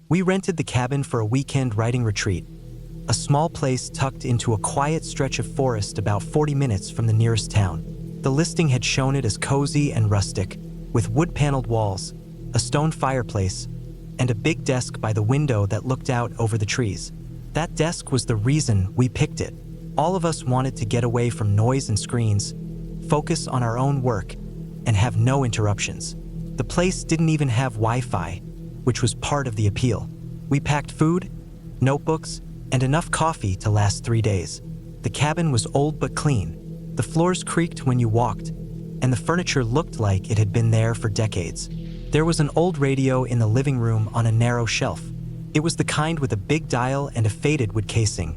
We rented the cabin for a weekend writing retreat, a small place tucked into a quiet stretch of forest about 40 minutes from the nearest town. The listing had shown it as cozy and rustic, with wood-paneled walls, a stone fireplace, and a big desk by the window that looked out over the trees. That desk was the reason we picked it. All of us wanted to get away from noise and screens, focus on our own work, and have no interruptions. The place didn't even have Wi-Fi, which was part of the appeal. We packed food, notebooks, and enough coffee to last 3 days. The cabin was old but clean. The floors creaked when you walked, and the furniture looked like it had been there for decades. There was an old radio in the living room on a narrow shelf. It was the kind with a big dial and a faded wood casing,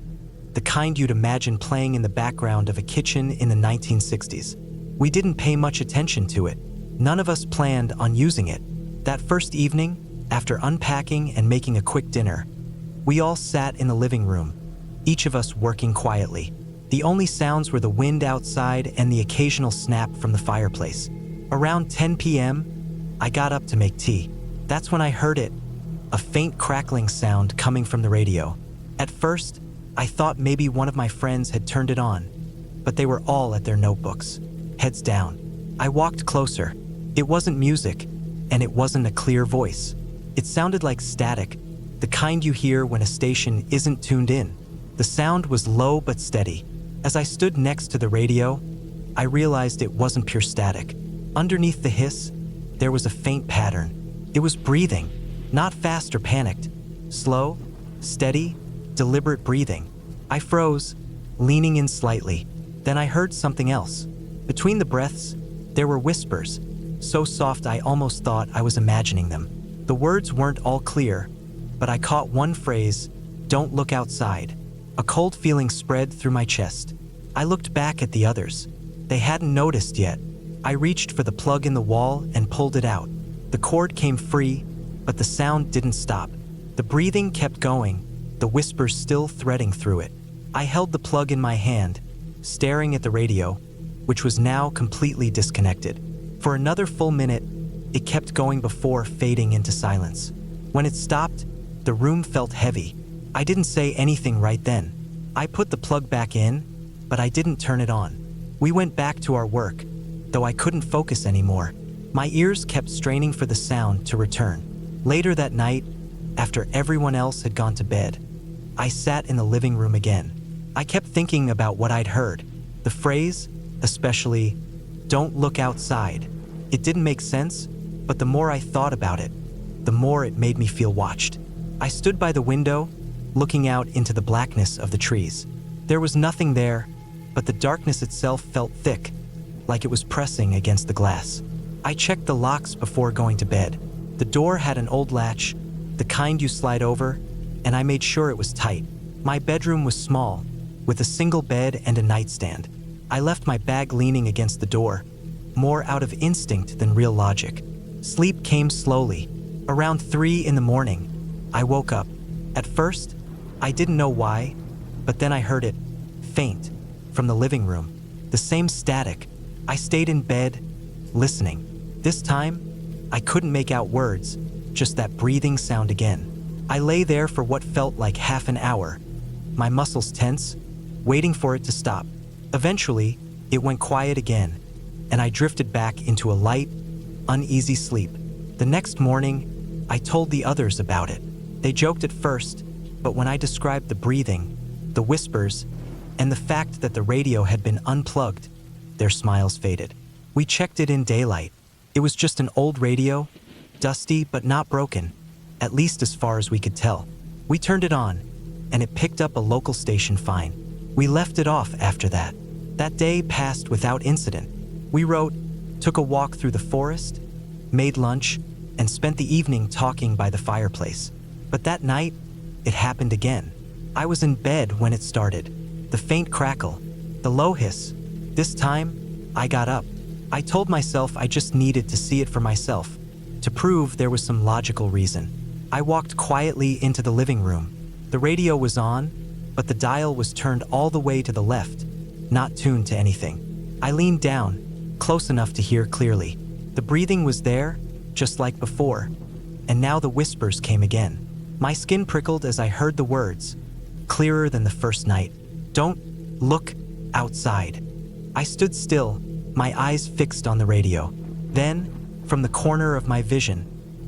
the kind you'd imagine playing in the background of a kitchen in the 1960s. We didn't pay much attention to it. None of us planned on using it. That first evening, after unpacking and making a quick dinner, we all sat in the living room, each of us working quietly. The only sounds were the wind outside and the occasional snap from the fireplace. Around 10 p.m., I got up to make tea. That's when I heard it, a faint crackling sound coming from the radio. At first, I thought maybe one of my friends had turned it on, but they were all at their notebooks, heads down. I walked closer. It wasn't music, and it wasn't a clear voice. It sounded like static, the kind you hear when a station isn't tuned in. The sound was low but steady. As I stood next to the radio, I realized it wasn't pure static. Underneath the hiss, there was a faint pattern. It was breathing, not fast or panicked. Slow, steady, deliberate breathing. I froze, leaning in slightly. Then I heard something else. Between the breaths, there were whispers, so soft I almost thought I was imagining them. The words weren't all clear, but I caught one phrase, "Don't look outside." A cold feeling spread through my chest. I looked back at the others. They hadn't noticed yet. I reached for the plug in the wall and pulled it out. The cord came free, but the sound didn't stop. The breathing kept going, the whispers still threading through it. I held the plug in my hand, staring at the radio, which was now completely disconnected. For another full minute, it kept going before fading into silence. When it stopped, the room felt heavy. I didn't say anything right then. I put the plug back in, but I didn't turn it on. We went back to our work, though I couldn't focus anymore. My ears kept straining for the sound to return. Later that night, after everyone else had gone to bed, I sat in the living room again. I kept thinking about what I'd heard. The phrase, especially, "Don't look outside." It didn't make sense, but the more I thought about it, the more it made me feel watched. I stood by the window, looking out into the blackness of the trees. There was nothing there, but the darkness itself felt thick, like it was pressing against the glass. I checked the locks before going to bed. The door had an old latch, the kind you slide over, and I made sure it was tight. My bedroom was small, with a single bed and a nightstand. I left my bag leaning against the door, more out of instinct than real logic. Sleep came slowly. Around 3 in the morning, I woke up. At first, I didn't know why, but then I heard it, faint, from the living room. The same static. I stayed in bed, listening. This time, I couldn't make out words, just that breathing sound again. I lay there for what felt like half an hour, my muscles tense, waiting for it to stop. Eventually, it went quiet again, and I drifted back into a light, uneasy sleep. The next morning, I told the others about it. They joked at first, but when I described the breathing, the whispers, and the fact that the radio had been unplugged, their smiles faded. We checked it in daylight. It was just an old radio, dusty but not broken, at least as far as we could tell. We turned it on, and it picked up a local station fine. We left it off after that. That day passed without incident. We wrote, took a walk through the forest, made lunch, and spent the evening talking by the fireplace. But that night, it happened again. I was in bed when it started. The faint crackle, the low hiss. This time, I got up. I told myself I just needed to see it for myself, to prove there was some logical reason. I walked quietly into the living room. The radio was on, but the dial was turned all the way to the left, not tuned to anything. I leaned down, close enough to hear clearly. The breathing was there, just like before, and now the whispers came again. My skin prickled as I heard the words, clearer than the first night. "Don't look outside." I stood still, my eyes fixed on the radio. Then, from the corner of my vision,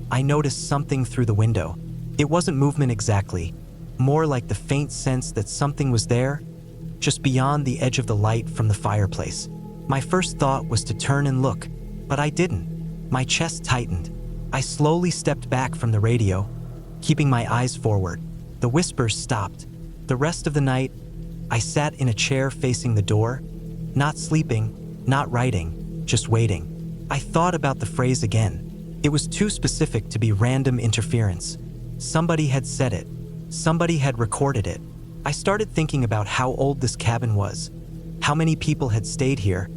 I noticed something through the window. It wasn't movement exactly, more like the faint sense that something was there, just beyond the edge of the light from the fireplace. My first thought was to turn and look, but I didn't. My chest tightened. I slowly stepped back from the radio, keeping my eyes forward. The whispers stopped. The rest of the night, I sat in a chair facing the door, not sleeping, not writing, just waiting. I thought about the phrase again. It was too specific to be random interference. Somebody had said it. Somebody had recorded it. I started thinking about how old this cabin was, how many people had stayed here,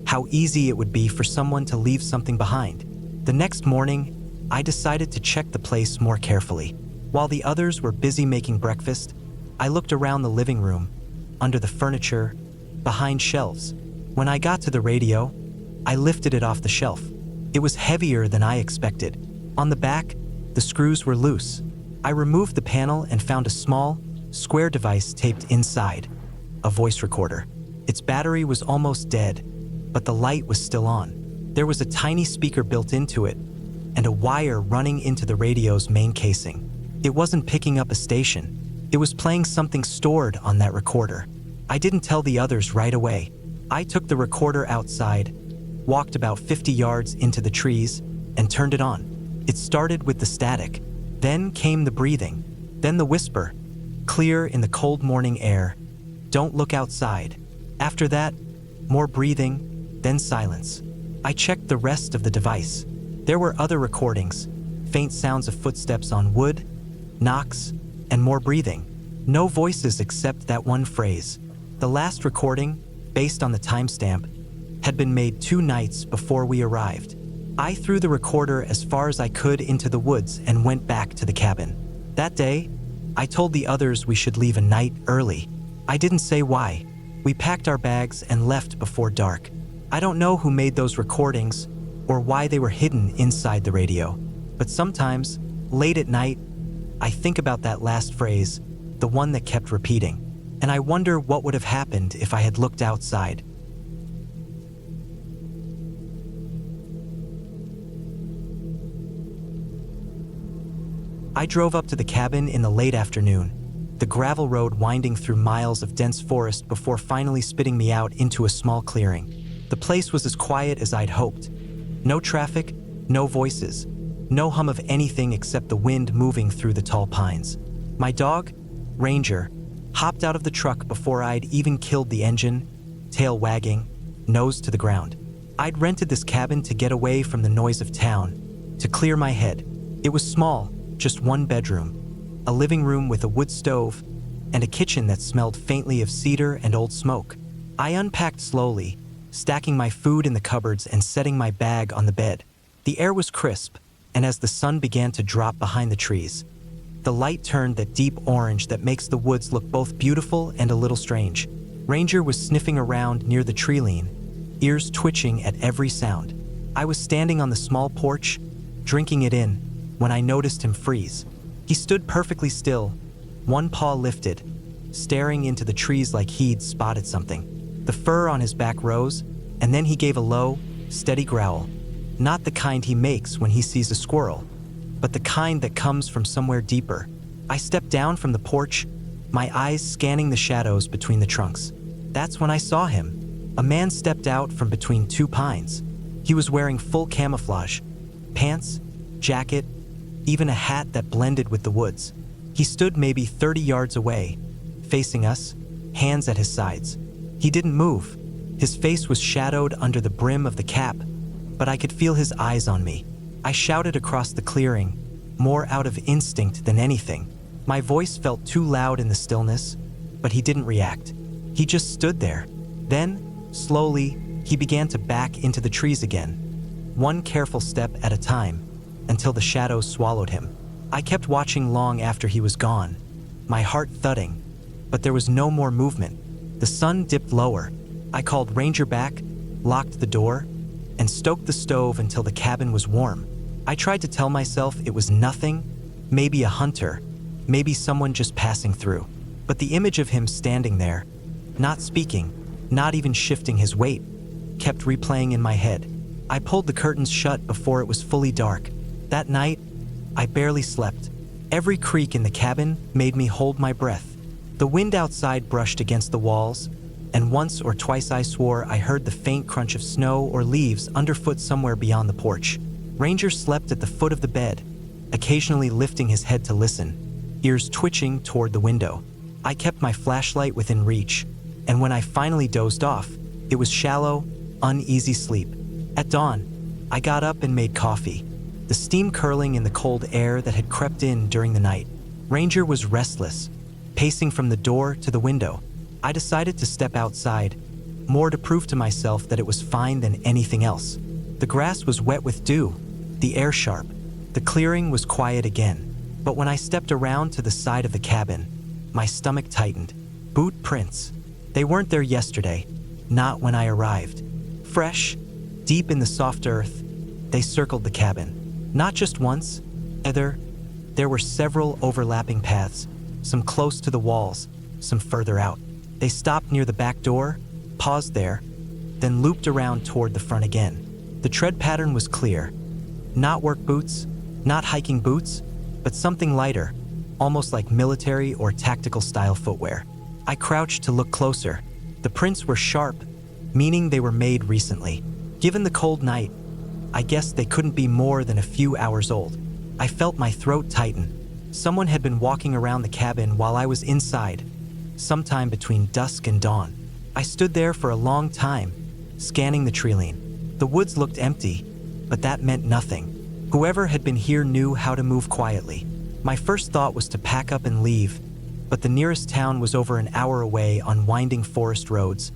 how easy it would be for someone to leave something behind. The next morning, I decided to check the place more carefully. While the others were busy making breakfast, I looked around the living room, under the furniture, behind shelves. When I got to the radio, I lifted it off the shelf. It was heavier than I expected. On the back, the screws were loose. I removed the panel and found a small, square device taped inside, a voice recorder. Its battery was almost dead, but the light was still on. There was a tiny speaker built into it, and a wire running into the radio's main casing. It wasn't picking up a station. It was playing something stored on that recorder. I didn't tell the others right away. I took the recorder outside, walked about 50 yards into the trees, and turned it on. It started with the static. Then came the breathing. Then the whisper, clear in the cold morning air. "Don't look outside." After that, more breathing, then silence. I checked the rest of the device. There were other recordings, faint sounds of footsteps on wood, knocks, and more breathing. No voices except that one phrase. The last recording, based on the timestamp, had been made 2 nights before we arrived. I threw the recorder as far as I could into the woods and went back to the cabin. That day, I told the others we should leave a night early. I didn't say why. We packed our bags and left before dark. I don't know who made those recordings or why they were hidden inside the radio, but sometimes, late at night, I think about that last phrase, the one that kept repeating, and I wonder what would have happened if I had looked outside. I drove up to the cabin in the late afternoon, the gravel road winding through miles of dense forest before finally spitting me out into a small clearing. The place was as quiet as I'd hoped. No traffic, no voices, no hum of anything except the wind moving through the tall pines. My dog, Ranger, hopped out of the truck before I'd even killed the engine, tail wagging, nose to the ground. I'd rented this cabin to get away from the noise of town, to clear my head. It was small, just 1 bedroom, a living room with a wood stove, and a kitchen that smelled faintly of cedar and old smoke. I unpacked slowly, stacking my food in the cupboards and setting my bag on the bed. The air was crisp, and as the sun began to drop behind the trees, the light turned that deep orange that makes the woods look both beautiful and a little strange. Ranger was sniffing around near the tree lean, ears twitching at every sound. I was standing on the small porch, drinking it in, when I noticed him freeze. He stood perfectly still, one paw lifted, staring into the trees like he'd spotted something. The fur on his back rose, and then he gave a low, steady growl. Not the kind he makes when he sees a squirrel, but the kind that comes from somewhere deeper. I stepped down from the porch, my eyes scanning the shadows between the trunks. That's when I saw him. A man stepped out from between 2 pines. He was wearing full camouflage, pants, jacket, even a hat that blended with the woods. He stood maybe 30 yards away, facing us, hands at his sides. He didn't move. His face was shadowed under the brim of the cap, but I could feel his eyes on me. I shouted across the clearing, more out of instinct than anything. My voice felt too loud in the stillness, but he didn't react. He just stood there. Then, slowly, he began to back into the trees again, one careful step at a time, until the shadows swallowed him. I kept watching long after he was gone, my heart thudding, but there was no more movement. The sun dipped lower. I called Ranger back, locked the door, and stoked the stove until the cabin was warm. I tried to tell myself it was nothing, maybe a hunter, but I couldn't maybe someone just passing through. But the image of him standing there, not speaking, not even shifting his weight, kept replaying in my head. I pulled the curtains shut before it was fully dark. That night, I barely slept. Every creak in the cabin made me hold my breath. The wind outside brushed against the walls, and once or twice I swore I heard the faint crunch of snow or leaves underfoot somewhere beyond the porch. Ranger slept at the foot of the bed, occasionally lifting his head to listen, ears twitching toward the window. I kept my flashlight within reach, and when I finally dozed off, it was shallow, uneasy sleep. At dawn, I got up and made coffee, the steam curling in the cold air that had crept in during the night. Ranger was restless, pacing from the door to the window. I decided to step outside, more to prove to myself that it was fine than anything else. The grass was wet with dew, the air sharp. The clearing was quiet again. But when I stepped around to the side of the cabin, my stomach tightened. Boot prints. They weren't there yesterday, not when I arrived. Fresh, deep in the soft earth, they circled the cabin. Not just once, either. There were several overlapping paths, some close to the walls, some further out. They stopped near the back door, paused there, then looped around toward the front again. The tread pattern was clear. Not work boots, not hiking boots, but something lighter, almost like military or tactical style footwear. I crouched to look closer. The prints were sharp, meaning they were made recently. Given the cold night, I guessed they couldn't be more than a few hours old. I felt my throat tighten. Someone had been walking around the cabin while I was inside, sometime between dusk and dawn. I stood there for a long time, scanning the treeline. The woods looked empty, but that meant nothing. Whoever had been here knew how to move quietly. My first thought was to pack up and leave, but the nearest town was over an hour away on winding forest roads,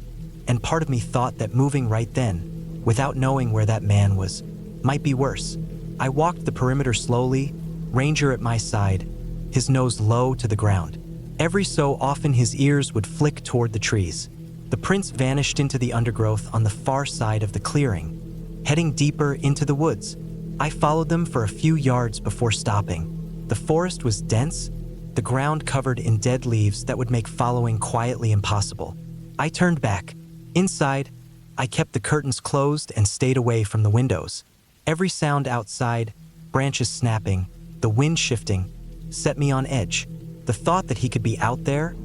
and part of me thought that moving right then, without knowing where that man was, might be worse. I walked the perimeter slowly, Ranger at my side, his nose low to the ground. Every so often his ears would flick toward the trees. The prints vanished into the undergrowth on the far side of the clearing, heading deeper into the woods. I followed them for a few yards before stopping. The forest was dense, the ground covered in dead leaves that would make following quietly impossible. I turned back. Inside, I kept the curtains closed and stayed away from the windows. Every sound outside, branches snapping, the wind shifting, set me on edge. The thought that he could be out there,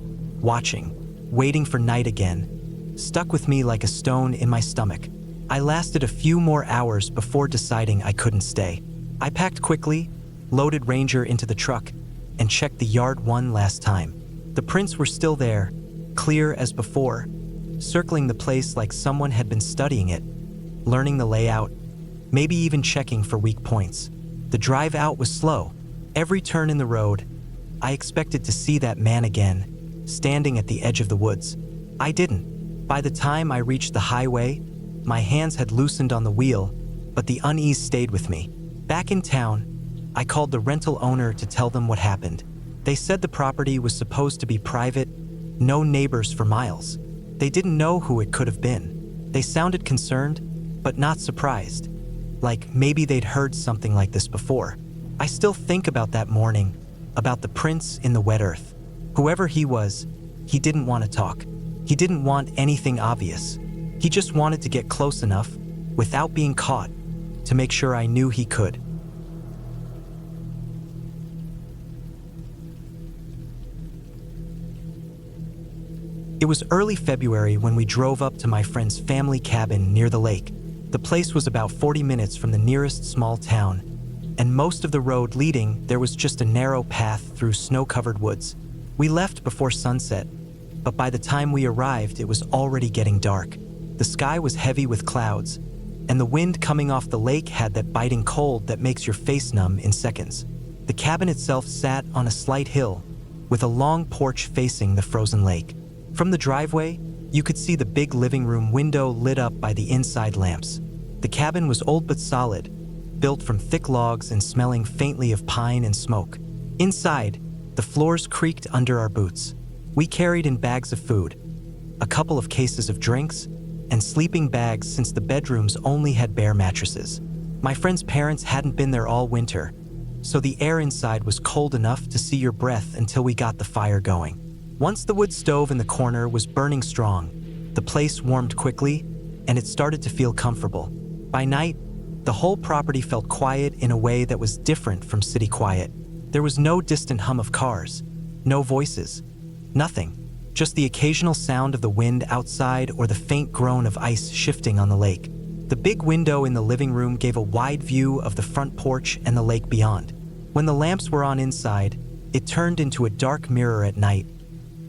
watching, waiting for night again, stuck with me like a stone in my stomach. I lasted a few more hours before deciding I couldn't stay. I packed quickly, loaded Ranger into the truck, and checked the yard one last time. The prints were still there, clear as before, circling the place like someone had been studying it, learning the layout, maybe even checking for weak points. The drive out was slow. Every turn in the road, I expected to see that man again, standing at the edge of the woods. I didn't. By the time I reached the highway, my hands had loosened on the wheel, but the unease stayed with me. Back in town, I called the rental owner to tell them what happened. They said the property was supposed to be private, no neighbors for miles. They didn't know who it could have been. They sounded concerned, but not surprised, like maybe they'd heard something like this before. I still think about that morning, about the prints in the wet earth. Whoever he was, he didn't want to talk. He didn't want anything obvious. He just wanted to get close enough, without being caught, to make sure I knew he could. It was early February when we drove up to my friend's family cabin near the lake. The place was about 40 minutes from the nearest small town, and most of the road leading there was just a narrow path through snow-covered woods. We left before sunset, but by the time we arrived it was already getting dark. The sky was heavy with clouds, and the wind coming off the lake had that biting cold that makes your face numb in seconds. The cabin itself sat on a slight hill, with a long porch facing the frozen lake. From the driveway, you could see the big living room window lit up by the inside lamps. The cabin was old but solid, built from thick logs and smelling faintly of pine and smoke. Inside, the floors creaked under our boots. We carried in bags of food, a couple of cases of drinks, and sleeping bags since the bedrooms only had bare mattresses. My friend's parents hadn't been there all winter, so the air inside was cold enough to see your breath until we got the fire going. Once the wood stove in the corner was burning strong, the place warmed quickly, and it started to feel comfortable. By night, the whole property felt quiet in a way that was different from city quiet. There was no distant hum of cars, no voices, nothing, just the occasional sound of the wind outside or the faint groan of ice shifting on the lake. The big window in the living room gave a wide view of the front porch and the lake beyond. When the lamps were on inside, it turned into a dark mirror at night,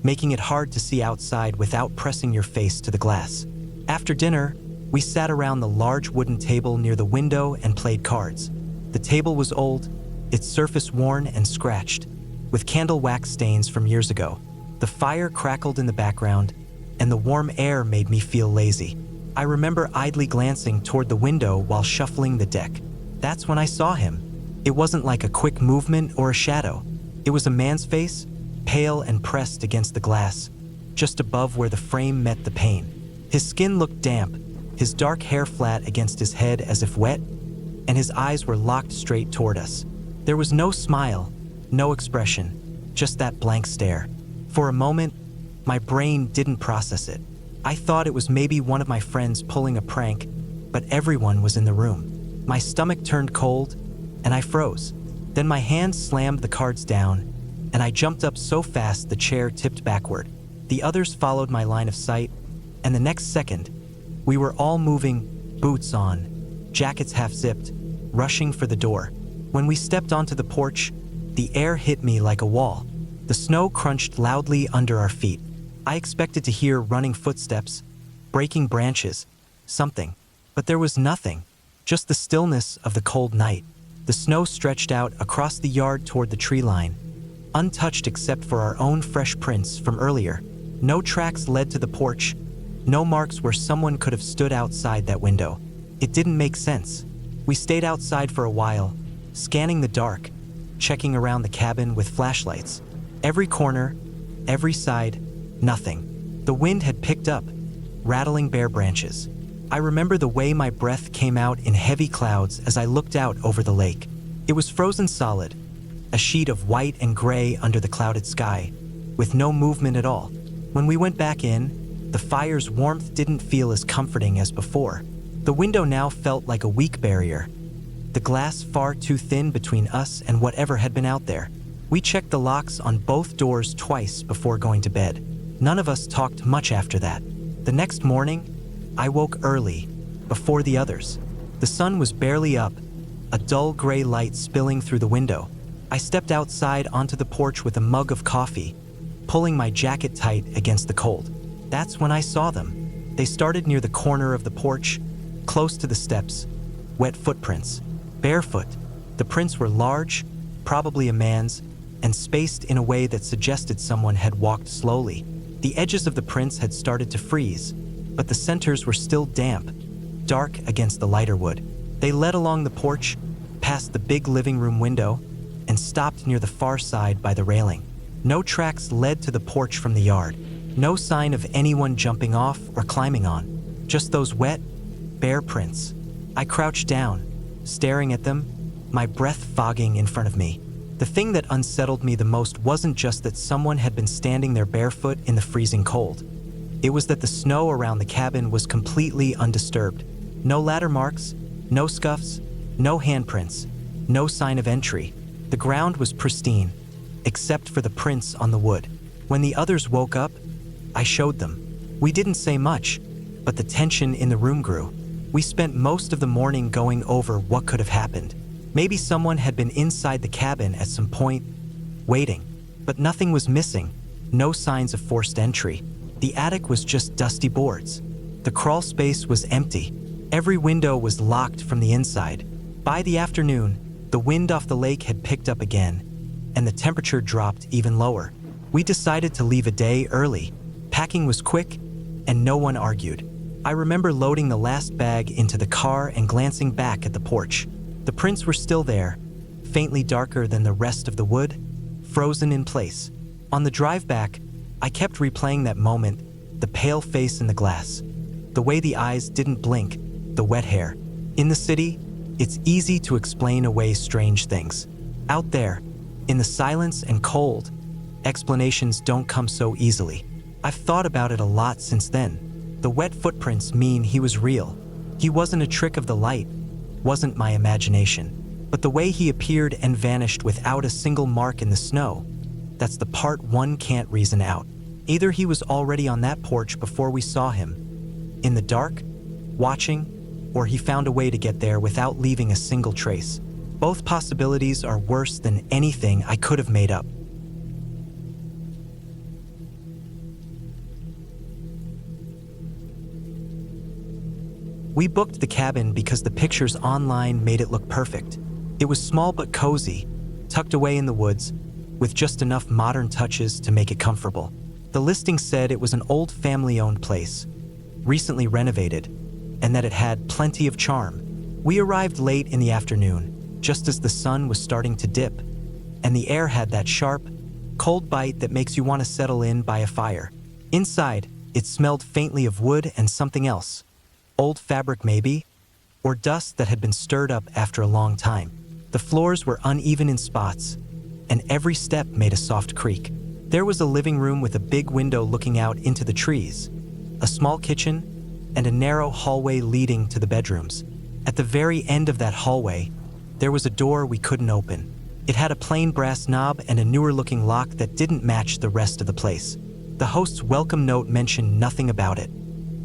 making it hard to see outside without pressing your face to the glass. After dinner, we sat around the large wooden table near the window and played cards. The table was old, its surface worn and scratched, with candle wax stains from years ago. The fire crackled in the background, and the warm air made me feel lazy. I remember idly glancing toward the window while shuffling the deck. That's when I saw him. It wasn't like a quick movement or a shadow. It was a man's face, pale and pressed against the glass, just above where the frame met the pane. His skin looked damp, his dark hair flat against his head as if wet, and his eyes were locked straight toward us. There was no smile, no expression, just that blank stare. For a moment, my brain didn't process it. I thought it was maybe one of my friends pulling a prank, but everyone was in the room. My stomach turned cold, and I froze. Then my hand slammed the cards down, and I jumped up so fast the chair tipped backward. The others followed my line of sight, and the next second, we were all moving, boots on, jackets half-zipped, rushing for the door. When we stepped onto the porch, the air hit me like a wall. The snow crunched loudly under our feet. I expected to hear running footsteps, breaking branches, something. But there was nothing, just the stillness of the cold night. The snow stretched out across the yard toward the tree line, untouched except for our own fresh prints from earlier. No tracks led to the porch, no marks where someone could have stood outside that window. It didn't make sense. We stayed outside for a while, scanning the dark, checking around the cabin with flashlights. Every corner, every side, nothing. The wind had picked up, rattling bare branches. I remember the way my breath came out in heavy clouds as I looked out over the lake. It was frozen solid, a sheet of white and gray under the clouded sky, with no movement at all. When we went back in, the fire's warmth didn't feel as comforting as before. The window now felt like a weak barrier, the glass far too thin between us and whatever had been out there. We checked the locks on both doors twice before going to bed. None of us talked much after that. The next morning, I woke early, before the others. The sun was barely up, a dull gray light spilling through the window. I stepped outside onto the porch with a mug of coffee, pulling my jacket tight against the cold. That's when I saw them. They started near the corner of the porch, close to the steps, wet footprints, barefoot. The prints were large, probably a man's, and spaced in a way that suggested someone had walked slowly. The edges of the prints had started to freeze, but the centers were still damp, dark against the lighter wood. They led along the porch, past the big living room window, and stopped near the far side by the railing. No tracks led to the porch from the yard. No sign of anyone jumping off or climbing on. Just those wet, bare prints. I crouched down, staring at them, my breath fogging in front of me. The thing that unsettled me the most wasn't just that someone had been standing there barefoot in the freezing cold. It was that the snow around the cabin was completely undisturbed. No ladder marks, no scuffs, no handprints, no sign of entry. The ground was pristine, except for the prints on the wood. When the others woke up, I showed them. We didn't say much, but the tension in the room grew. We spent most of the morning going over what could have happened. Maybe someone had been inside the cabin at some point, waiting. But nothing was missing, no signs of forced entry. The attic was just dusty boards. The crawl space was empty. Every window was locked from the inside. By the afternoon, the wind off the lake had picked up again, and the temperature dropped even lower. We decided to leave a day early. Packing was quick, and no one argued. I remember loading the last bag into the car and glancing back at the porch. The prints were still there, faintly darker than the rest of the wood, frozen in place. On the drive back, I kept replaying that moment, the pale face in the glass, the way the eyes didn't blink, the wet hair. In the city, it's easy to explain away strange things. Out there, in the silence and cold, explanations don't come so easily. I've thought about it a lot since then. The wet footprints mean he was real. He wasn't a trick of the light, wasn't my imagination. But the way he appeared and vanished without a single mark in the snow, that's the part one can't reason out. Either he was already on that porch before we saw him, in the dark, watching, or he found a way to get there without leaving a single trace. Both possibilities are worse than anything I could have made up. We booked the cabin because the pictures online made it look perfect. It was small but cozy, tucked away in the woods, with just enough modern touches to make it comfortable. The listing said it was an old family-owned place, recently renovated, and that it had plenty of charm. We arrived late in the afternoon, just as the sun was starting to dip, and the air had that sharp, cold bite that makes you want to settle in by a fire. Inside, it smelled faintly of wood and something else. Old fabric maybe, or dust that had been stirred up after a long time. The floors were uneven in spots, and every step made a soft creak. There was a living room with a big window looking out into the trees, a small kitchen, and a narrow hallway leading to the bedrooms. At the very end of that hallway, there was a door we couldn't open. It had a plain brass knob and a newer-looking lock that didn't match the rest of the place. The host's welcome note mentioned nothing about it,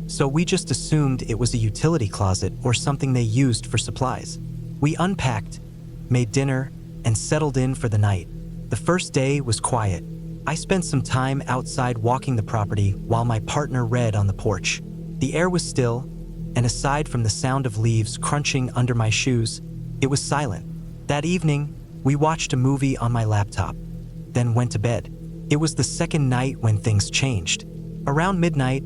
so we just assumed it was a utility closet or something they used for supplies. We unpacked, made dinner, and settled in for the night. The first day was quiet. I spent some time outside walking the property while my partner read on the porch. The air was still, and aside from the sound of leaves crunching under my shoes, it was silent. That evening, we watched a movie on my laptop, then went to bed. It was the second night when things changed. Around midnight,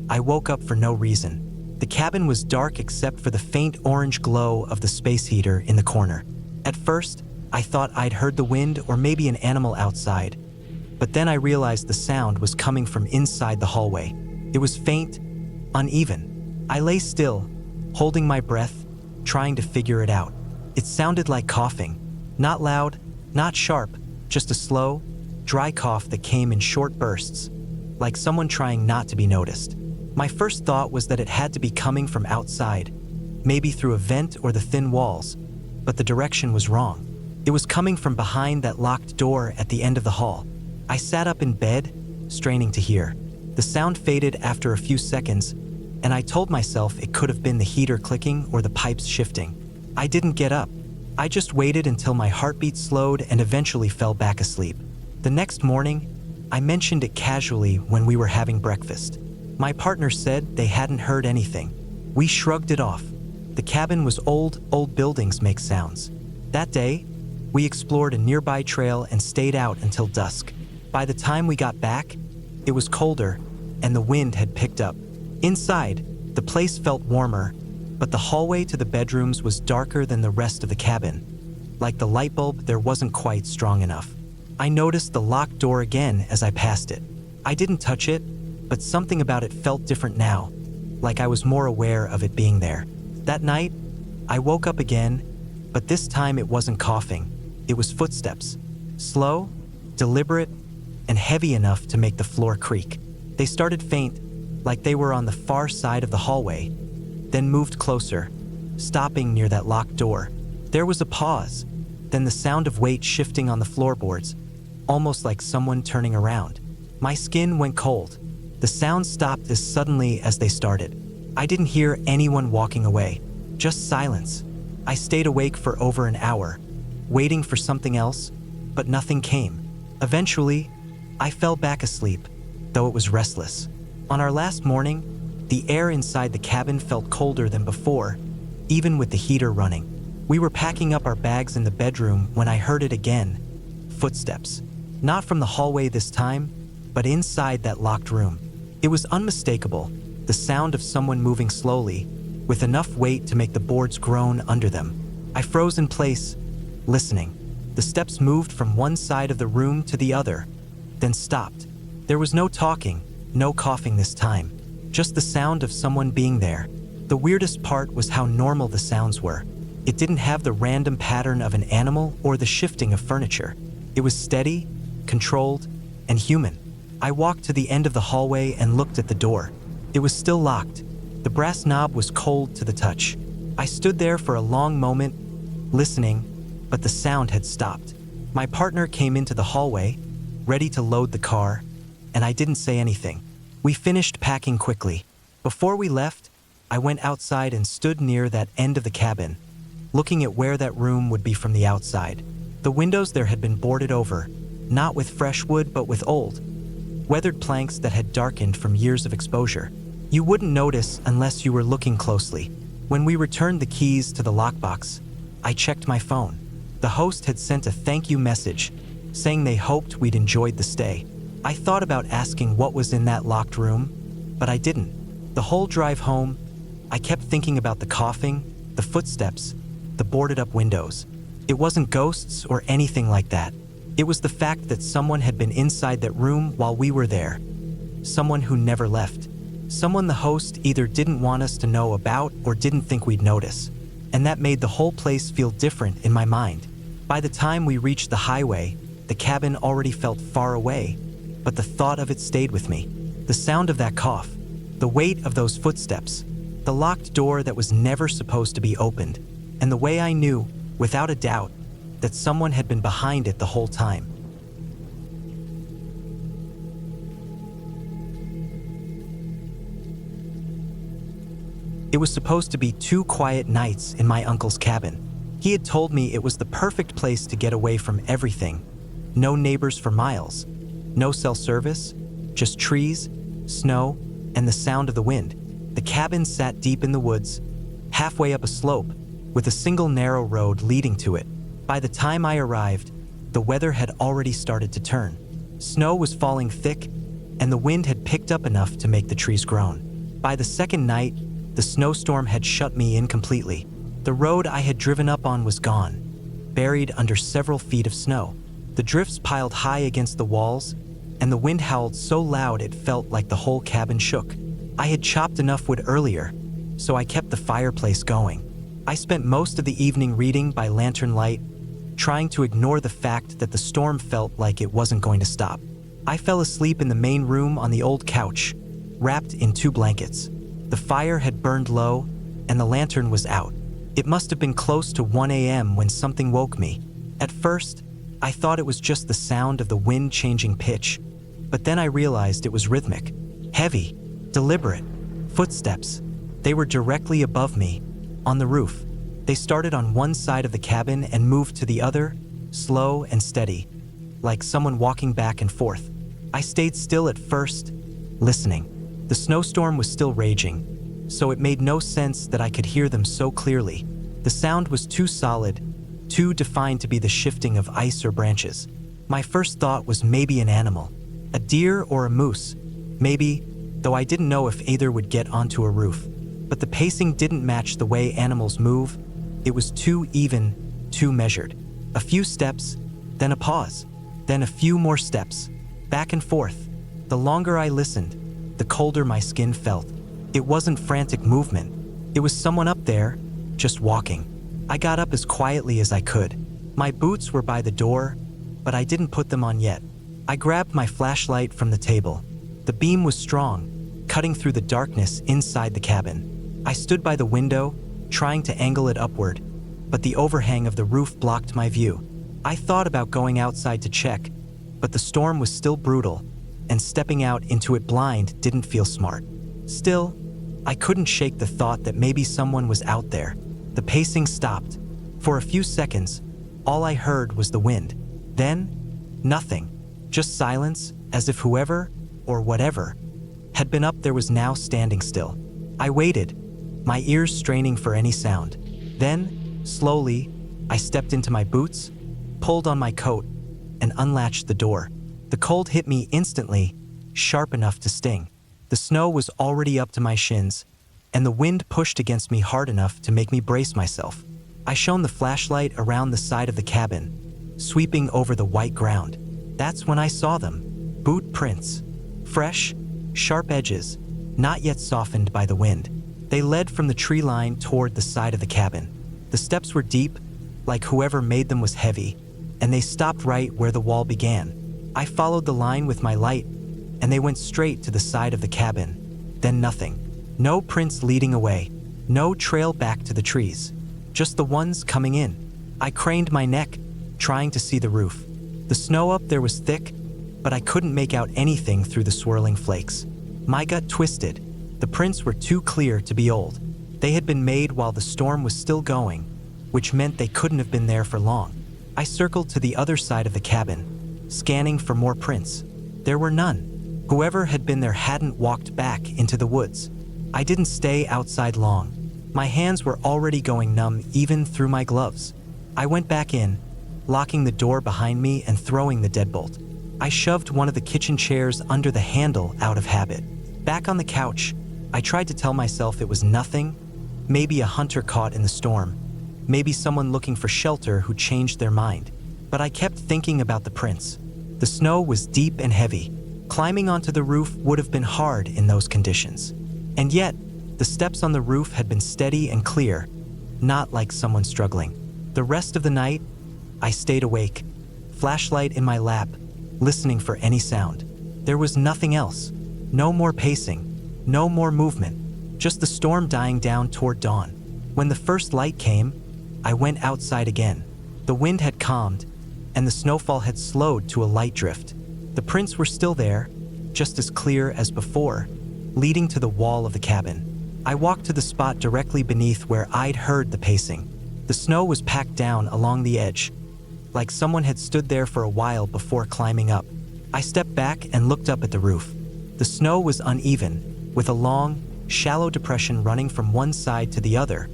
I woke up for no reason. The cabin was dark except for the faint orange glow of the space heater in the corner. At first, I thought I'd heard the wind or maybe an animal outside, but then I realized the sound was coming from inside the hallway. It was faint, uneven. I lay still, holding my breath, trying to figure it out. It sounded like coughing. Not loud, not sharp, just a slow, dry cough that came in short bursts, like someone trying not to be noticed. My first thought was that it had to be coming from outside, maybe through a vent or the thin walls, but the direction was wrong. It was coming from behind that locked door at the end of the hall. I sat up in bed, straining to hear. The sound faded after a few seconds, and I told myself it could have been the heater clicking or the pipes shifting. I didn't get up. I just waited until my heartbeat slowed and eventually fell back asleep. The next morning, I mentioned it casually when we were having breakfast. My partner said they hadn't heard anything. We shrugged it off. The cabin was old buildings make sounds. That day, we explored a nearby trail and stayed out until dusk. By the time we got back, it was colder and the wind had picked up. Inside, the place felt warmer, but the hallway to the bedrooms was darker than the rest of the cabin. Like the light bulb, there wasn't quite strong enough. I noticed the locked door again as I passed it. I didn't touch it, but something about it felt different now, like I was more aware of it being there. That night, I woke up again, but this time it wasn't coughing. It was footsteps. Slow, deliberate, and heavy enough to make the floor creak. They started faint, like they were on the far side of the hallway, then moved closer, stopping near that locked door. There was a pause, then the sound of weight shifting on the floorboards, almost like someone turning around. My skin went cold. The sound stopped as suddenly as they started. I didn't hear anyone walking away, just silence. I stayed awake for over an hour, waiting for something else, but nothing came. Eventually, I fell back asleep, though it was restless. On our last morning, the air inside the cabin felt colder than before, even with the heater running. We were packing up our bags in the bedroom when I heard it again. Footsteps. Not from the hallway this time, but inside that locked room. It was unmistakable, the sound of someone moving slowly, with enough weight to make the boards groan under them. I froze in place, listening. The steps moved from one side of the room to the other, then stopped. There was no talking, no coughing this time, just the sound of someone being there. The weirdest part was how normal the sounds were. It didn't have the random pattern of an animal or the shifting of furniture. It was steady, controlled, and human. I walked to the end of the hallway and looked at the door. It was still locked. The brass knob was cold to the touch. I stood there for a long moment, listening, but the sound had stopped. My partner came into the hallway, ready to load the car, and I didn't say anything. We finished packing quickly. Before we left, I went outside and stood near that end of the cabin, looking at where that room would be from the outside. The windows there had been boarded over, not with fresh wood but with old, weathered planks that had darkened from years of exposure. You wouldn't notice unless you were looking closely. When we returned the keys to the lockbox, I checked my phone. The host had sent a thank you message, saying they hoped we'd enjoyed the stay. I thought about asking what was in that locked room, but I didn't. The whole drive home, I kept thinking about the coughing, the footsteps, the boarded up windows. It wasn't ghosts or anything like that. It was the fact that someone had been inside that room while we were there. Someone who never left. Someone the host either didn't want us to know about or didn't think we'd notice. And that made the whole place feel different in my mind. By the time we reached the highway, the cabin already felt far away, but the thought of it stayed with me. The sound of that cough, the weight of those footsteps, the locked door that was never supposed to be opened, and the way I knew, without a doubt, that someone had been behind it the whole time. It was supposed to be 2 quiet nights in my uncle's cabin. He had told me it was the perfect place to get away from everything. No neighbors for miles, no cell service, just trees, snow, and the sound of the wind. The cabin sat deep in the woods, halfway up a slope, with a single narrow road leading to it. By the time I arrived, the weather had already started to turn. Snow was falling thick, and the wind had picked up enough to make the trees groan. By the second night, the snowstorm had shut me in completely. The road I had driven up on was gone, buried under several feet of snow. The drifts piled high against the walls, and the wind howled so loud it felt like the whole cabin shook. I had chopped enough wood earlier, so I kept the fireplace going. I spent most of the evening reading by lantern light, trying to ignore the fact that the storm felt like it wasn't going to stop. I fell asleep in the main room on the old couch, wrapped in 2 blankets. The fire had burned low, and the lantern was out. It must have been close to 1 a.m. when something woke me. At first, I thought it was just the sound of the wind changing pitch, but then I realized it was rhythmic, heavy, deliberate. Footsteps. They were directly above me, on the roof. They started on one side of the cabin and moved to the other, slow and steady, like someone walking back and forth. I stayed still at first, listening. The snowstorm was still raging, so it made no sense that I could hear them so clearly. The sound was too solid, too defined to be the shifting of ice or branches. My first thought was maybe an animal, a deer or a moose, maybe, though I didn't know if either would get onto a roof. But the pacing didn't match the way animals move. It was too even, too measured. A few steps, then a pause, then a few more steps, back and forth. The longer I listened, the colder my skin felt. It wasn't frantic movement. It was someone up there, just walking. I got up as quietly as I could. My boots were by the door, but I didn't put them on yet. I grabbed my flashlight from the table. The beam was strong, cutting through the darkness inside the cabin. I stood by the window, trying to angle it upward, but the overhang of the roof blocked my view. I thought about going outside to check, but the storm was still brutal, and stepping out into it blind didn't feel smart. Still, I couldn't shake the thought that maybe someone was out there. The pacing stopped. For a few seconds, all I heard was the wind. Then, nothing. Just silence, as if whoever, or whatever, had been up there was now standing still. I waited, my ears straining for any sound. Then, slowly, I stepped into my boots, pulled on my coat, and unlatched the door. The cold hit me instantly, sharp enough to sting. The snow was already up to my shins, and the wind pushed against me hard enough to make me brace myself. I shone the flashlight around the side of the cabin, sweeping over the white ground. That's when I saw them. Boot prints. Fresh, sharp edges, not yet softened by the wind. They led from the tree line toward the side of the cabin. The steps were deep, like whoever made them was heavy, and they stopped right where the wall began. I followed the line with my light, and they went straight to the side of the cabin. Then nothing. No prints leading away. No trail back to the trees. Just the ones coming in. I craned my neck, trying to see the roof. The snow up there was thick, but I couldn't make out anything through the swirling flakes. My gut twisted. The prints were too clear to be old. They had been made while the storm was still going, which meant they couldn't have been there for long. I circled to the other side of the cabin, scanning for more prints. There were none. Whoever had been there hadn't walked back into the woods. I didn't stay outside long. My hands were already going numb even through my gloves. I went back in, locking the door behind me and throwing the deadbolt. I shoved one of the kitchen chairs under the handle out of habit. Back on the couch, I tried to tell myself it was nothing, maybe a hunter caught in the storm, maybe someone looking for shelter who changed their mind. But I kept thinking about the prints. The snow was deep and heavy. Climbing onto the roof would have been hard in those conditions. And yet, the steps on the roof had been steady and clear, not like someone struggling. The rest of the night, I stayed awake, flashlight in my lap, listening for any sound. There was nothing else. No more pacing, no more movement, just the storm dying down toward dawn. When the first light came, I went outside again. The wind had calmed, and the snowfall had slowed to a light drift. The prints were still there, just as clear as before, leading to the wall of the cabin. I walked to the spot directly beneath where I'd heard the pacing. The snow was packed down along the edge, like someone had stood there for a while before climbing up. I stepped back and looked up at the roof. The snow was uneven, with a long, shallow depression running from one side to the other,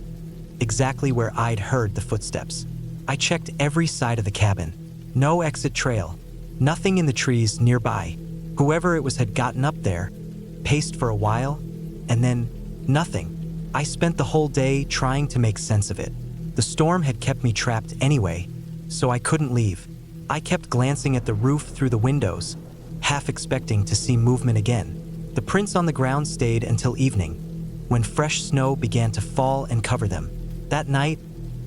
exactly where I'd heard the footsteps. I checked every side of the cabin. No exit trail, nothing in the trees nearby. Whoever it was had gotten up there, paced for a while, and then nothing. I spent the whole day trying to make sense of it. The storm had kept me trapped anyway, so I couldn't leave. I kept glancing at the roof through the windows, half expecting to see movement again. The prints on the ground stayed until evening, when fresh snow began to fall and cover them. That night,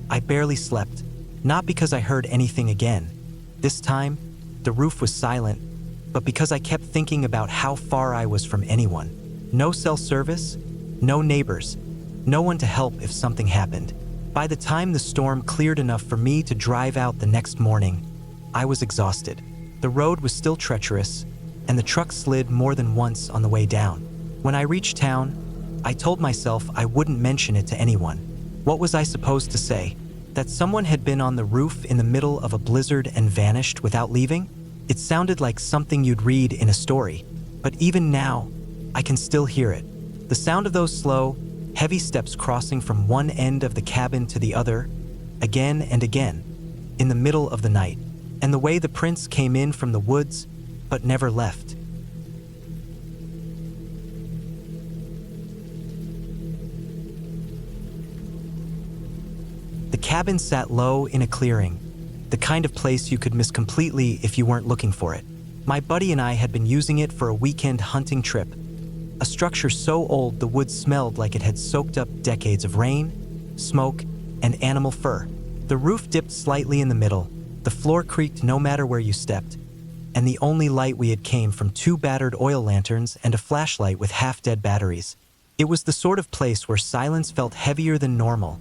I barely slept, not because I heard anything again. This time, the roof was silent, but because I kept thinking about how far I was from anyone. No cell service, no neighbors, no one to help if something happened. By the time the storm cleared enough for me to drive out the next morning, I was exhausted. The road was still treacherous, and the truck slid more than once on the way down. When I reached town, I told myself I wouldn't mention it to anyone. What was I supposed to say? That someone had been on the roof in the middle of a blizzard and vanished without leaving? It sounded like something you'd read in a story, but even now, I can still hear it. The sound of those slow, heavy steps crossing from one end of the cabin to the other, again and again, in the middle of the night, and the way the prints came in from the woods, but never left. The cabin sat low in a clearing, the kind of place you could miss completely if you weren't looking for it. My buddy and I had been using it for a weekend hunting trip, a structure so old the woods smelled like it had soaked up decades of rain, smoke, and animal fur. The roof dipped slightly in the middle, the floor creaked no matter where you stepped, and the only light we had came from 2 battered oil lanterns and a flashlight with half-dead batteries. It was the sort of place where silence felt heavier than normal,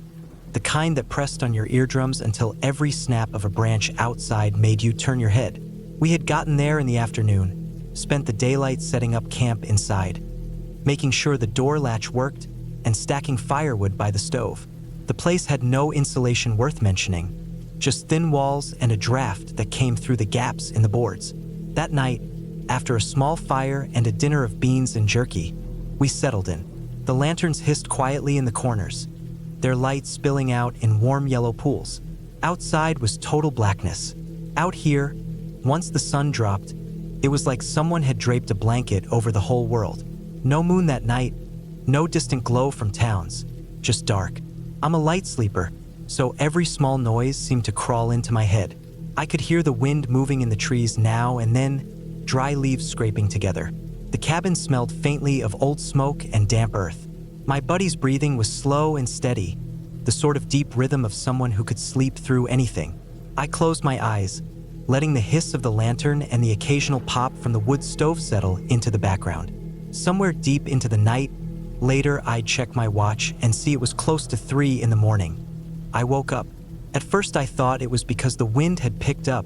the kind that pressed on your eardrums until every snap of a branch outside made you turn your head. We had gotten there in the afternoon, spent the daylight setting up camp inside, making sure the door latch worked, and stacking firewood by the stove. The place had no insulation worth mentioning, just thin walls and a draft that came through the gaps in the boards. That night, after a small fire and a dinner of beans and jerky, we settled in. The lanterns hissed quietly in the corners, their light spilling out in warm yellow pools. Outside was total blackness. Out here, once the sun dropped, it was like someone had draped a blanket over the whole world. No moon that night, no distant glow from towns, just dark. I'm a light sleeper, so every small noise seemed to crawl into my head. I could hear the wind moving in the trees now and then, dry leaves scraping together. The cabin smelled faintly of old smoke and damp earth. My buddy's breathing was slow and steady, the sort of deep rhythm of someone who could sleep through anything. I closed my eyes, letting the hiss of the lantern and the occasional pop from the wood stove settle into the background. Somewhere deep into the night, later I'd check my watch and see it was close to 3 in the morning. I woke up. At first I thought it was because the wind had picked up,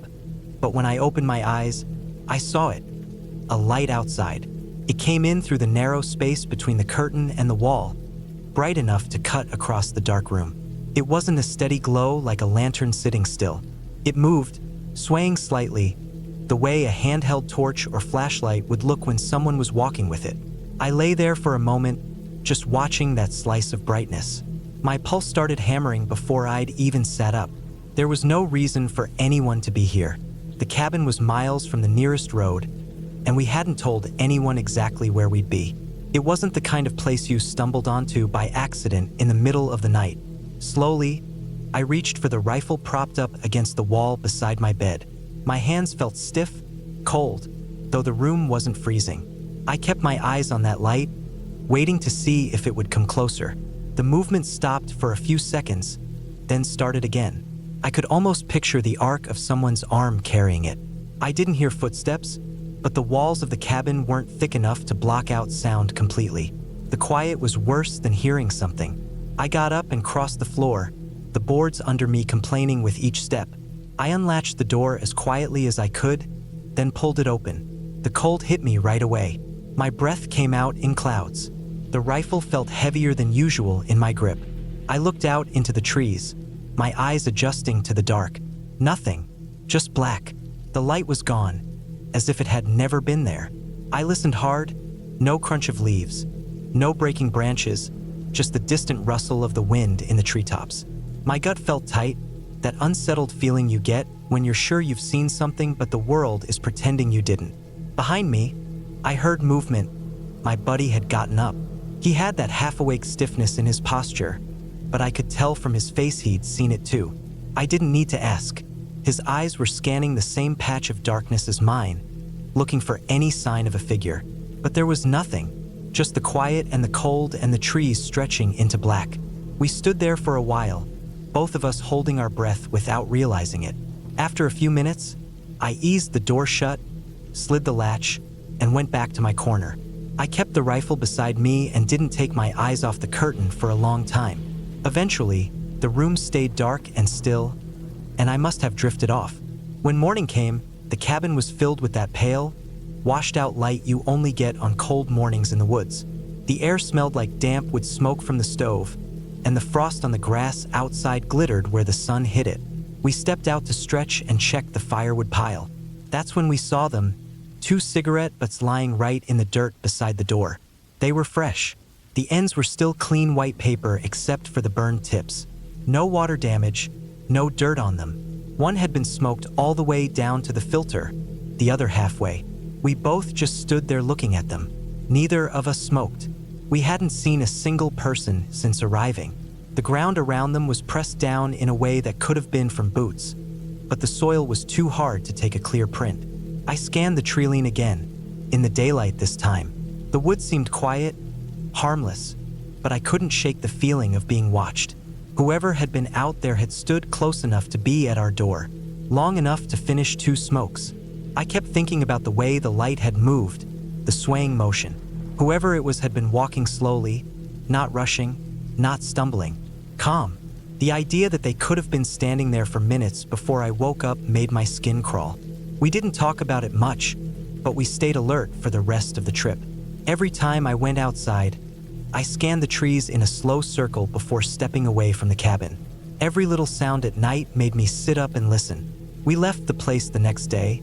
but when I opened my eyes, I saw it. A light outside. It came in through the narrow space between the curtain and the wall, bright enough to cut across the dark room. It wasn't a steady glow like a lantern sitting still. It moved, swaying slightly, the way a handheld torch or flashlight would look when someone was walking with it. I lay there for a moment, just watching that slice of brightness. My pulse started hammering before I'd even sat up. There was no reason for anyone to be here. The cabin was miles from the nearest road, and we hadn't told anyone exactly where we'd be. It wasn't the kind of place you stumbled onto by accident in the middle of the night. Slowly, I reached for the rifle propped up against the wall beside my bed. My hands felt stiff, cold, though the room wasn't freezing. I kept my eyes on that light, waiting to see if it would come closer. The movement stopped for a few seconds, then started again. I could almost picture the arc of someone's arm carrying it. I didn't hear footsteps, but the walls of the cabin weren't thick enough to block out sound completely. The quiet was worse than hearing something. I got up and crossed the floor, the boards under me complaining with each step. I unlatched the door as quietly as I could, then pulled it open. The cold hit me right away. My breath came out in clouds. The rifle felt heavier than usual in my grip. I looked out into the trees, my eyes adjusting to the dark. Nothing, just black. The light was gone, as if it had never been there. I listened hard, no crunch of leaves, no breaking branches, just the distant rustle of the wind in the treetops. My gut felt tight, that unsettled feeling you get when you're sure you've seen something but the world is pretending you didn't. Behind me, I heard movement. My buddy had gotten up. He had that half-awake stiffness in his posture, but I could tell from his face he'd seen it too. I didn't need to ask. His eyes were scanning the same patch of darkness as mine, looking for any sign of a figure. But there was nothing, just the quiet and the cold and the trees stretching into black. We stood there for a while, both of us holding our breath without realizing it. After a few minutes, I eased the door shut, slid the latch, and went back to my corner. I kept the rifle beside me and didn't take my eyes off the curtain for a long time. Eventually, the room stayed dark and still, and I must have drifted off. When morning came, the cabin was filled with that pale, washed-out light you only get on cold mornings in the woods. The air smelled like damp wood smoke from the stove, and the frost on the grass outside glittered where the sun hit it. We stepped out to stretch and check the firewood pile. That's when we saw them, 2 cigarette butts lying right in the dirt beside the door. They were fresh. The ends were still clean white paper except for the burned tips. No water damage, no dirt on them. One had been smoked all the way down to the filter, the other halfway. We both just stood there looking at them. Neither of us smoked. We hadn't seen a single person since arriving. The ground around them was pressed down in a way that could have been from boots, but the soil was too hard to take a clear print. I scanned the treeline again, in the daylight this time. The wood seemed quiet, harmless, but I couldn't shake the feeling of being watched. Whoever had been out there had stood close enough to be at our door, long enough to finish 2 smokes. I kept thinking about the way the light had moved, the swaying motion. Whoever it was had been walking slowly, not rushing, not stumbling, calm. The idea that they could have been standing there for minutes before I woke up made my skin crawl. We didn't talk about it much, but we stayed alert for the rest of the trip. Every time I went outside, I scanned the trees in a slow circle before stepping away from the cabin. Every little sound at night made me sit up and listen. We left the place the next day,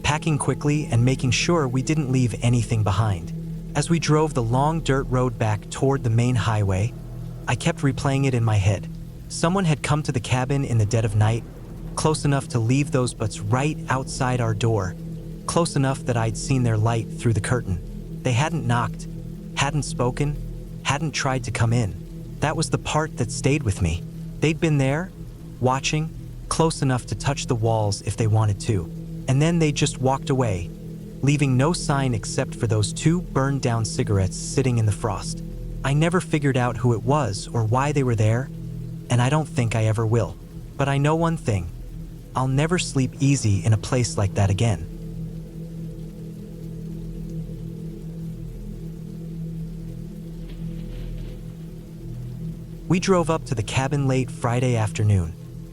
packing quickly and making sure we didn't leave anything behind. As we drove the long dirt road back toward the main highway, I kept replaying it in my head. Someone had come to the cabin in the dead of night, close enough to leave those butts right outside our door, close enough that I'd seen their light through the curtain. They hadn't knocked, hadn't spoken, hadn't tried to come in. That was the part that stayed with me. They'd been there, watching, close enough to touch the walls if they wanted to, and then they just walked away, leaving no sign except for those 2 burned down cigarettes sitting in the frost. I never figured out who it was or why they were there, and I don't think I ever will. But I know one thing: I'll never sleep easy in a place like that again. We drove up to the cabin late Friday afternoon,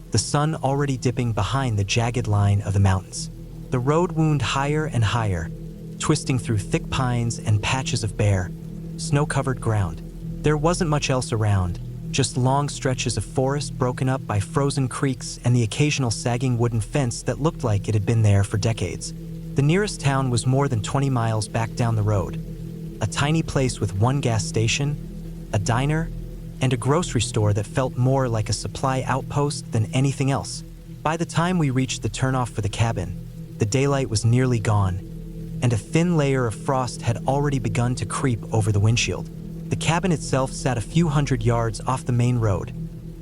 the sun already dipping behind the jagged line of the mountains. The road wound higher and higher, twisting through thick pines and patches of bare, snow-covered ground. There wasn't much else around, just long stretches of forest broken up by frozen creeks and the occasional sagging wooden fence that looked like it had been there for decades. The nearest town was more than 20 miles back down the road, a tiny place with one gas station, a diner, and a grocery store that felt more like a supply outpost than anything else. By the time we reached the turnoff for the cabin, the daylight was nearly gone, and a thin layer of frost had already begun to creep over the windshield. The cabin itself sat a few hundred yards off the main road,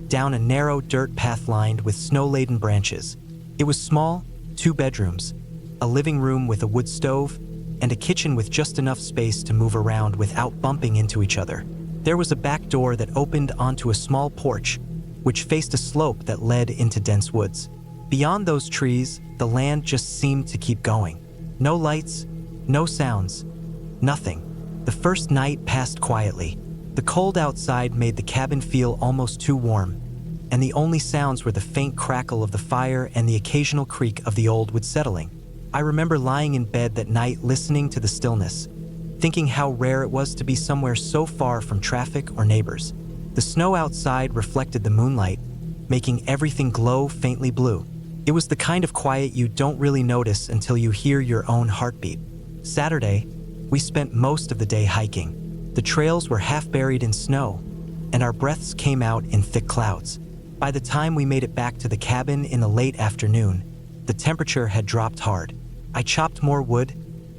down a narrow dirt path lined with snow-laden branches. It was small, 2 bedrooms, a living room with a wood stove, and a kitchen with just enough space to move around without bumping into each other. There was a back door that opened onto a small porch, which faced a slope that led into dense woods. Beyond those trees, the land just seemed to keep going. No lights, no sounds, nothing. The first night passed quietly. The cold outside made the cabin feel almost too warm, and the only sounds were the faint crackle of the fire and the occasional creak of the old wood settling. I remember lying in bed that night listening to the stillness, thinking how rare it was to be somewhere so far from traffic or neighbors. The snow outside reflected the moonlight, making everything glow faintly blue. It was the kind of quiet you don't really notice until you hear your own heartbeat. Saturday, we spent most of the day hiking. The trails were half buried in snow, and our breaths came out in thick clouds. By the time we made it back to the cabin in the late afternoon, the temperature had dropped hard. I chopped more wood,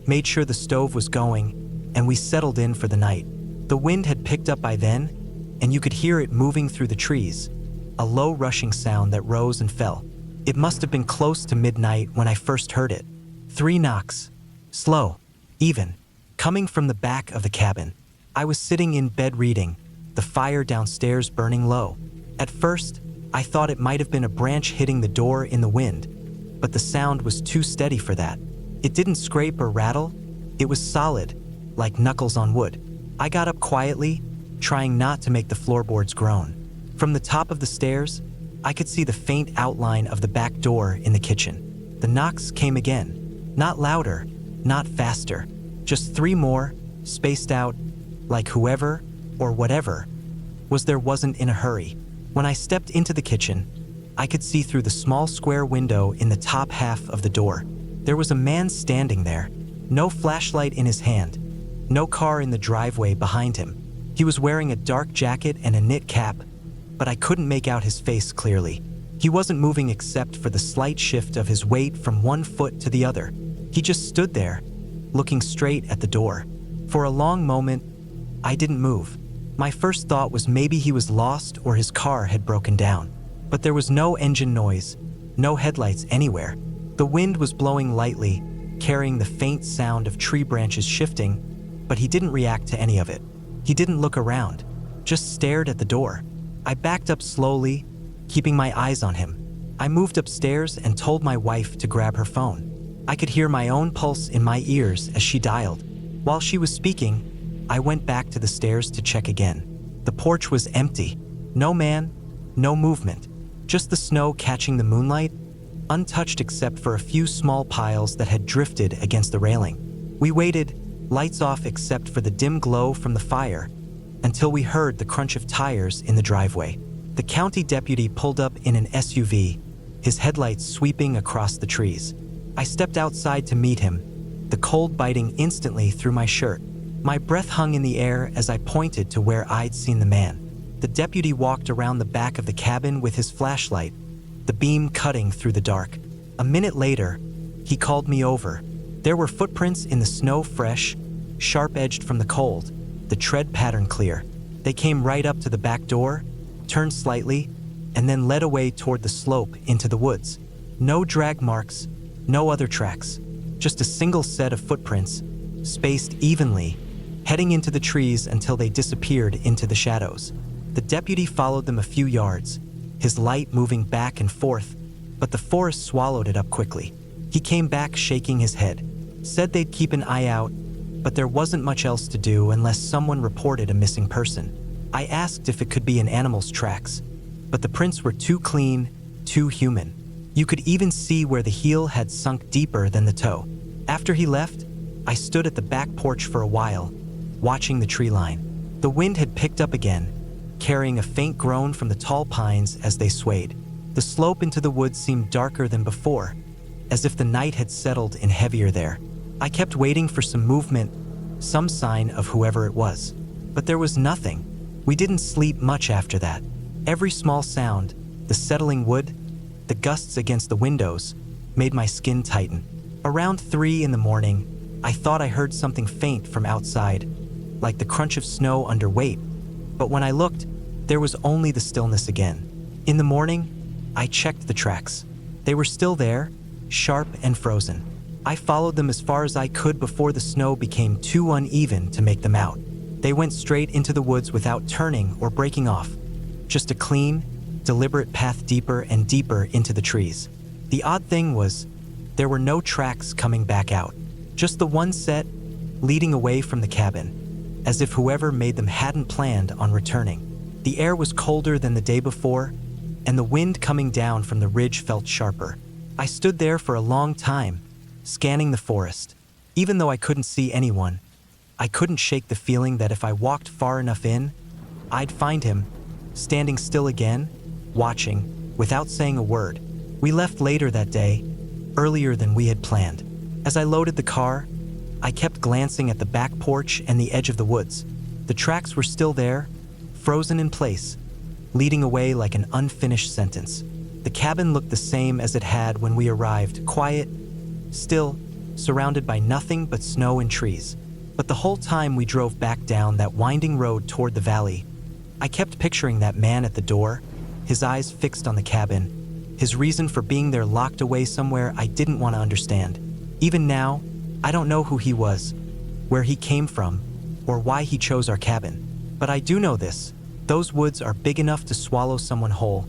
made sure the stove was going, and we settled in for the night. The wind had picked up by then, and you could hear it moving through the trees, a low rushing sound that rose and fell. It must have been close to midnight when I first heard it. 3 knocks, slow, even, coming from the back of the cabin. I was sitting in bed reading, the fire downstairs burning low. At first, I thought it might have been a branch hitting the door in the wind, but the sound was too steady for that. It didn't scrape or rattle, it was solid, like knuckles on wood. I got up quietly, trying not to make the floorboards groan. From the top of the stairs, I could see the faint outline of the back door in the kitchen. The knocks came again, not louder, not faster, just 3 more, spaced out, like whoever, or whatever, wasn't in a hurry. When I stepped into the kitchen, I could see through the small square window in the top half of the door. There was a man standing there, no flashlight in his hand, no car in the driveway behind him. He was wearing a dark jacket and a knit cap, but I couldn't make out his face clearly. He wasn't moving except for the slight shift of his weight from one foot to the other. He just stood there, looking straight at the door. For a long moment, I didn't move. My first thought was maybe he was lost or his car had broken down. But there was no engine noise, no headlights anywhere. The wind was blowing lightly, carrying the faint sound of tree branches shifting, but he didn't react to any of it. He didn't look around, just stared at the door. I backed up slowly, keeping my eyes on him. I moved upstairs and told my wife to grab her phone. I could hear my own pulse in my ears as she dialed. While she was speaking, I went back to the stairs to check again. The porch was empty. No man, no movement. Just the snow catching the moonlight, untouched except for a few small piles that had drifted against the railing. We waited, lights off except for the dim glow from the fire, until we heard the crunch of tires in the driveway. The county deputy pulled up in an SUV, his headlights sweeping across the trees. I stepped outside to meet him, the cold biting instantly through my shirt. My breath hung in the air as I pointed to where I'd seen the man. The deputy walked around the back of the cabin with his flashlight, the beam cutting through the dark. A minute later, he called me over. There were footprints in the snow, fresh, sharp-edged from the cold, the tread pattern clear. They came right up to the back door, turned slightly, and then led away toward the slope into the woods. No drag marks, no other tracks, just a single set of footprints, spaced evenly, heading into the trees until they disappeared into the shadows. The deputy followed them a few yards, his light moving back and forth, but the forest swallowed it up quickly. He came back shaking his head, said they'd keep an eye out, but there wasn't much else to do unless someone reported a missing person. I asked if it could be an animal's tracks, but the prints were too clean, too human. You could even see where the heel had sunk deeper than the toe. After he left, I stood at the back porch for a while, watching the tree line. The wind had picked up again, carrying a faint groan from the tall pines as they swayed. The slope into the woods seemed darker than before, as if the night had settled in heavier there. I kept waiting for some movement, some sign of whoever it was. But there was nothing. We didn't sleep much after that. Every small sound, the settling wood, the gusts against the windows, made my skin tighten. Around 3 in the morning, I thought I heard something faint from outside, like the crunch of snow under weight. But when I looked, there was only the stillness again. In the morning, I checked the tracks. They were still there, sharp and frozen. I followed them as far as I could before the snow became too uneven to make them out. They went straight into the woods without turning or breaking off. Just a clean, deliberate path deeper and deeper into the trees. The odd thing was, there were no tracks coming back out. Just the one set, leading away from the cabin, as if whoever made them hadn't planned on returning. The air was colder than the day before, and the wind coming down from the ridge felt sharper. I stood there for a long time, scanning the forest. Even though I couldn't see anyone, I couldn't shake the feeling that if I walked far enough in, I'd find him, standing still again, watching, without saying a word. We left later that day, earlier than we had planned. As I loaded the car, I kept glancing at the back porch and the edge of the woods. The tracks were still there, frozen in place, leading away like an unfinished sentence. The cabin looked the same as it had when we arrived, quiet, still, surrounded by nothing but snow and trees. But the whole time we drove back down that winding road toward the valley, I kept picturing that man at the door, his eyes fixed on the cabin, his reason for being there locked away somewhere I didn't want to understand. Even now, I don't know who he was, where he came from, or why he chose our cabin. But I do know this: those woods are big enough to swallow someone whole,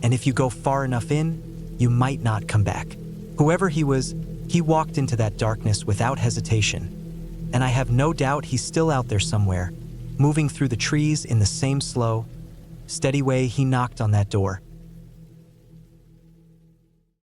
and if you go far enough in, you might not come back. Whoever he was, he walked into that darkness without hesitation, and I have no doubt he's still out there somewhere, moving through the trees in the same slow, steady way he knocked on that door.